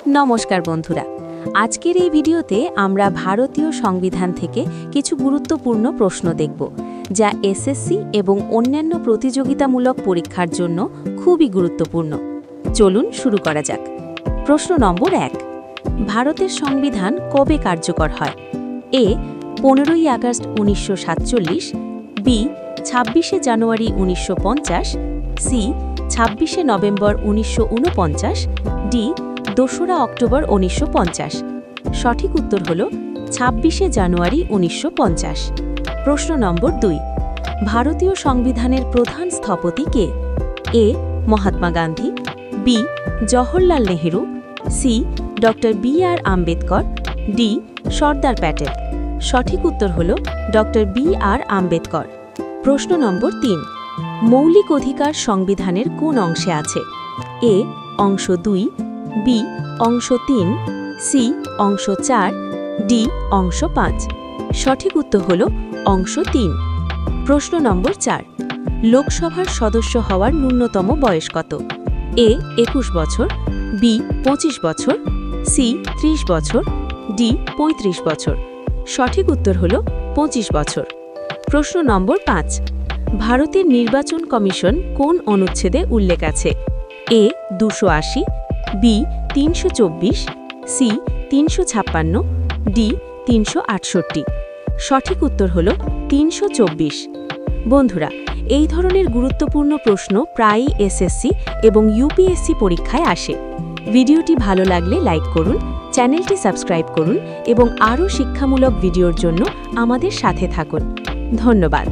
নমস্কার বন্ধুরা, আজকের এই ভিডিওতে আমরা ভারতীয় সংবিধান থেকে কিছু গুরুত্বপূর্ণ প্রশ্ন দেখব যা এসএসসি এবং অন্যান্য প্রতিযোগিতামূলক পরীক্ষার জন্য খুবই গুরুত্বপূর্ণ। চলুন শুরু করা যাক। প্রশ্ন নম্বর 1, ভারতের সংবিধান কবে কার্যকর হয়? এ 15ই আগস্ট 1947, বি 26শে জানুয়ারি 1950, সি 26শে নভেম্বর 1949, ডি 2রা অক্টোবর 1950। সঠিক উত্তর হল 26শে জানুয়ারি 1950। প্রশ্ন নম্বর 2, ভারতীয় সংবিধানের প্রধান স্থপতি কে? A Mahatma Gandhi, B Jawaharlal Nehru, C doctor B R. Ambedkar, D Sardar Patel. সঠিক উত্তর হল ডক্টর বি.আর. আম্বেদকর। প্রশ্ন নম্বর 3, মৌলিক অধিকার সংবিধানের কোন অংশে আছে? এ অংশ 2, বি অংশ 3, সি অংশ 4, ডি অংশ 5। সঠিক উত্তর হল অংশ 3। প্রশ্ন নম্বর 4, লোকসভার সদস্য হওয়ার ন্যূনতম বয়স কত? এ 21 বছর, বি 25 বছর, সি 30 বছর, ডি 35 বছর। সঠিক উত্তর হল 25 বছর। প্রশ্ন নম্বর 5, ভারতের নির্বাচন কমিশন কোন অনুচ্ছেদে উল্লেখ আছে? এ 280, বি 324, সি 356, ডি 368। সঠিক উত্তর হল 324। বন্ধুরা, এই ধরনের গুরুত্বপূর্ণ প্রশ্ন প্রায়ই এসএসসি এবং ইউপিএসসি পরীক্ষায় আসে। ভিডিওটি ভালো লাগলে লাইক করুন, চ্যানেলটি সাবস্ক্রাইব করুন এবং আরও শিক্ষামূলক ভিডিওর জন্য আমাদের সাথে থাকুন। ধন্যবাদ।